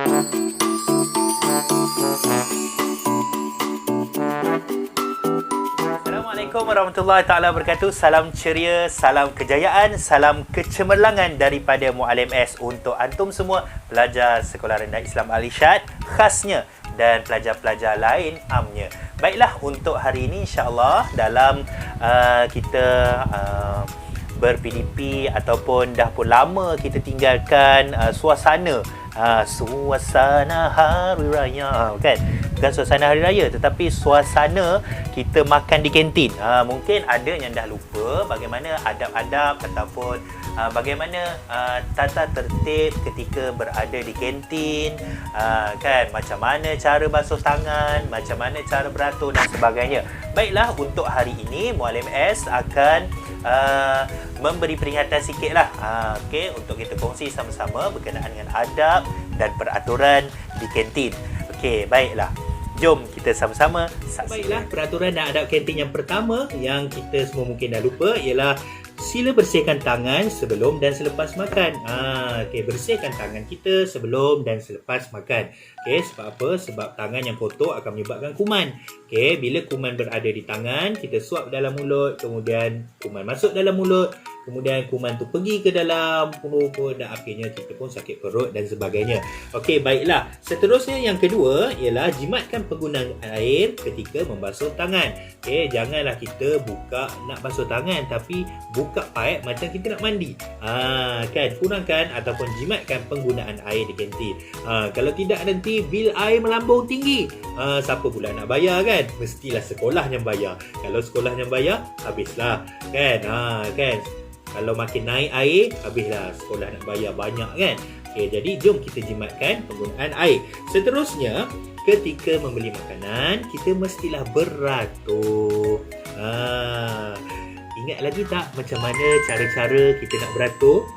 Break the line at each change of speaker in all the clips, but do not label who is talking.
Assalamualaikum warahmatullahi taala wabarakatuh. Salam ceria, salam kejayaan, salam kecemerlangan daripada Muallim S untuk antum semua pelajar Sekolah Rendah Islam Al-Irsyad khasnya dan pelajar-pelajar lain amnya. Baiklah, untuk hari ini insya-Allah dalam kita ber-PDP ataupun dah pun lama kita tinggalkan suasana hari raya, kan? Bukan suasana hari raya tetapi suasana kita makan di kantin. Mungkin ada yang dah lupa bagaimana adab-adab ataupun bagaimana tata tertib ketika berada di kantin, kan? Macam mana cara basuh tangan, macam mana cara beratur dan sebagainya. Baiklah, untuk hari ini Muallim S akan memberi peringatan sikit lah, untuk kita kongsi sama-sama berkenaan dengan adab dan peraturan di kantin. Okey, baiklah. Jom kita sama-sama saksikan. Baiklah, peraturan dan adab kantin yang pertama yang kita semua mungkin dah lupa ialah sila bersihkan tangan sebelum dan selepas makan. Bersihkan tangan kita sebelum dan selepas makan. Sebab apa? Sebab tangan yang kotor akan menyebabkan kuman. Bila kuman berada di tangan, kita suap dalam mulut, kemudian kuman masuk dalam mulut, kemudian kuman tu pergi ke dalam perut dan akhirnya kita pun sakit perut dan sebagainya. Baiklah. Seterusnya yang kedua ialah jimatkan penggunaan air ketika membasuh tangan. Janganlah kita buka nak basuh tangan tapi buka paip macam kita nak mandi. Kurangkan ataupun jimatkan penggunaan air di kantin. Kalau tidak nanti bil air melambung tinggi. Siapa pula nak bayar, kan? Mestilah sekolah yang bayar. Kalau sekolah yang bayar, habislah, kan? Kalau makin naik air, habislah sekolah nak bayar banyak, kan? Jadi jom kita jimatkan penggunaan air. Seterusnya, ketika membeli makanan, kita mestilah beratur. Ingat lagi tak macam mana cara-cara kita nak beratur?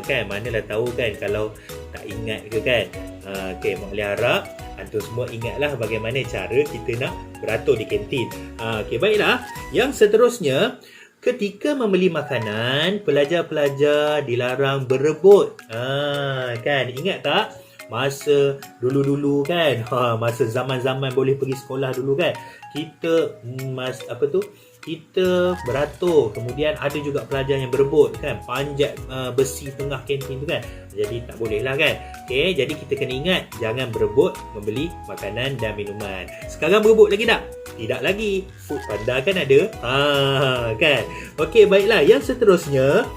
Kan? Manalah tahu, kan, kalau tak ingat ke, kan? Muallim harap antum semua ingatlah bagaimana cara kita nak beratur di kantin. Baiklah. Yang seterusnya, ketika membeli makanan, pelajar-pelajar dilarang berebut. Kan? Ingat tak? Masa dulu-dulu, kan? Masa zaman-zaman boleh pergi sekolah dulu, kan? Kita kita beratur, kemudian ada juga pelajar yang berebut, kan, panjat besi tengah kantin tu, kan. Jadi tak boleh lah, kan. Jadi kita kena ingat jangan berebut membeli makanan dan minuman. Sekarang berebut lagi tak? Tidak lagi. Food Panda kan ada. Kan. Baiklah, yang seterusnya,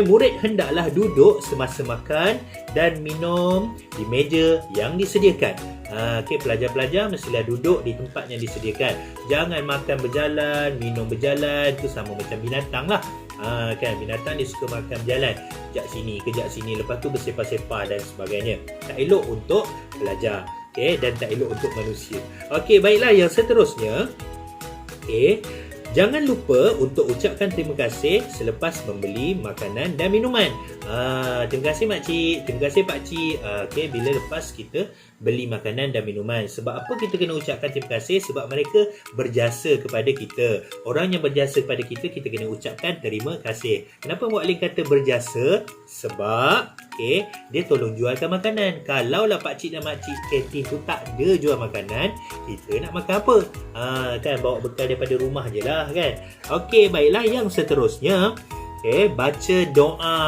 murid hendaklah duduk semasa makan dan minum di meja yang disediakan. Pelajar-pelajar mestilah duduk di tempat yang disediakan. Jangan makan berjalan, minum berjalan. Itu sama macam binatang lah. Kan, binatang dia suka makan berjalan, kejap sini, lepas tu bersepah-sepah dan sebagainya. Tak elok untuk pelajar, dan tak elok untuk manusia. Baiklah, yang seterusnya, jangan lupa untuk ucapkan terima kasih selepas membeli makanan dan minuman. Terima kasih makcik, terima kasih pakcik. Bila lepas kita beli makanan dan minuman. Sebab apa kita kena ucapkan terima kasih? Sebab mereka berjasa kepada kita. Orang yang berjasa kepada kita, kita kena ucapkan terima kasih. Kenapa Muallim kata berjasa? Sebab dia tolong jualkan makanan. Kalaulah pakcik dan makcik kantin tu tak ada jual makanan, kita nak makan apa? Kan, bawa bekal daripada rumah je lah, kan? Baiklah, yang seterusnya, baca doa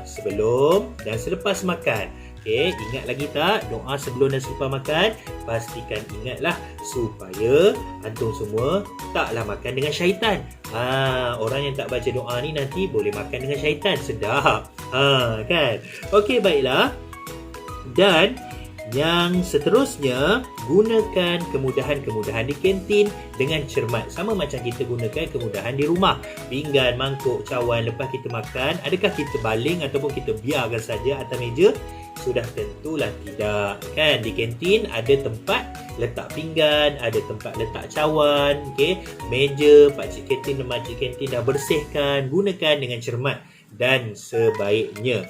sebelum dan selepas makan. Ingat lagi tak doa sebelum dan selepas makan? Pastikan ingatlah supaya antum semua taklah makan dengan syaitan. Orang yang tak baca doa ni nanti boleh makan dengan syaitan. Sedap. Kan? Baiklah. Dan yang seterusnya, gunakan kemudahan-kemudahan di kantin dengan cermat. Sama macam kita gunakan kemudahan di rumah. Pinggan, mangkuk, cawan lepas kita makan, adakah kita baling ataupun kita biarkan saja atas meja? Sudah tentulah tidak, kan? Di kantin ada tempat letak pinggan, ada tempat letak cawan, meja pakcik kantin dan makcik kantin dah bersihkan. Gunakan dengan cermat dan sebaiknya.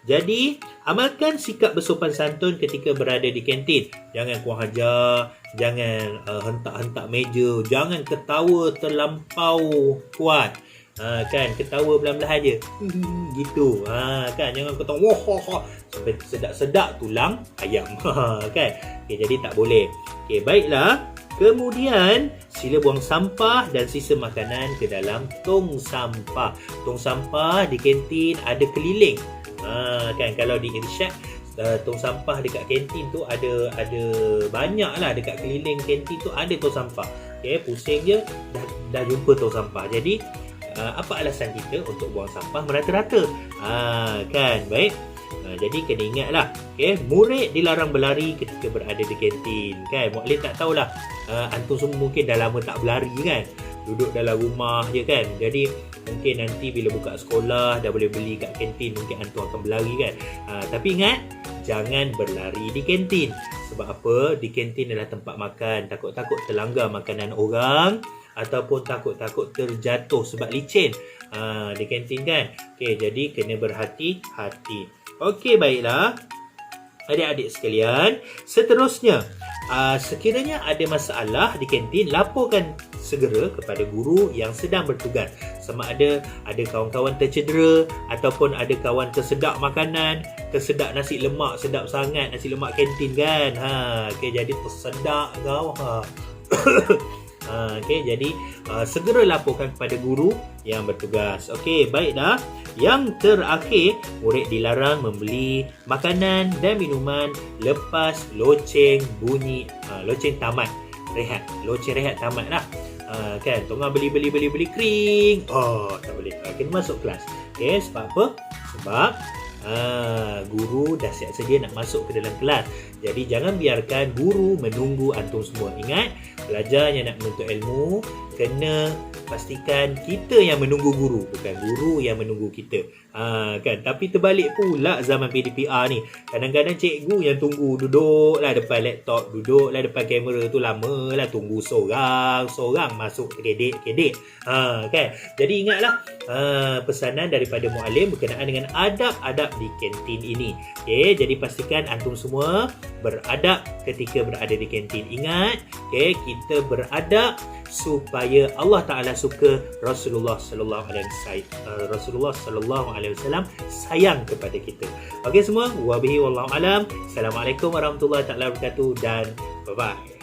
Jadi amalkan sikap bersopan santun ketika berada di kantin. Jangan kurang ajar, jangan hentak-hentak meja, jangan ketawa terlampau kuat. Kan ketawa belah-belah je. Gitu. Kan jangan kau tahu wah sampai sedap-sedap tulang ayam. Kan. Okey, jadi tak boleh. Okey, baiklah. Kemudian sila buang sampah dan sisa makanan ke dalam tong sampah. Tong sampah di kantin ada keliling. Kan kalau di irsyad tong sampah dekat kantin tu ada banyaklah dekat keliling kantin tu ada tong sampah. Okey, pusing je dah jumpa tong sampah. Jadi apa alasan kita untuk buang sampah merata-rata? Kan, baik. Jadi kena ingatlah, okey, murid dilarang berlari ketika berada di kantin, kan. Muklim tak tahulah, antum semua mungkin dah lama tak berlari kan. Duduk dalam rumah je kan. Jadi mungkin nanti bila buka sekolah dah boleh beli kat kantin, mungkin antum akan berlari kan. Tapi ingat, jangan berlari di kantin. Sebab apa? Di kantin adalah tempat makan. Takut-takut terlanggar makanan orang ataupun takut-takut terjatuh sebab licin di kantin kan. Okey, jadi kena berhati-hati. Okey, baiklah adik-adik sekalian. Seterusnya, sekiranya ada masalah di kantin, laporkan segera kepada guru yang sedang bertugas. Sama ada kawan-kawan tercedera ataupun ada kawan tersedak makanan, tersedak nasi lemak, sedap sangat nasi lemak kantin kan. Okey, jadi tersedak kau. Okey, jadi segera laporkan kepada guru yang bertugas. Okey, baik dah. Yang terakhir, murid dilarang membeli makanan dan minuman lepas loceng bunyi, loceng tamat rehat. Loceng rehat tamat lah. Kan, tengah beli kering. Tak boleh. Kena masuk kelas. Okey, sebab apa? Sebab guru dah siap sedia nak masuk ke dalam kelas. Jadi jangan biarkan guru menunggu antum semua. Ingat, pelajar yang nak menuntut ilmu kena pastikan kita yang menunggu guru, bukan guru yang menunggu kita. Kan, tapi terbalik pula zaman PDPR ni. Kadang-kadang cikgu yang tunggu, duduklah depan laptop, duduklah depan kamera tu, lama lah tunggu seorang masuk kedek. Kan. Jadi ingatlah pesanan daripada muallim berkenaan dengan adab-adab di kantin ini. Okey, jadi pastikan antum semua beradab ketika berada di kantin. Ingat, okey, kita beradab supaya Allah Taala suka, Rasulullah sallallahu alaihi wasallam sayang kepada kita. Okey semua, wabihi wallahu alam. Assalamualaikum warahmatullahi taala wabarakatuh dan bye bye.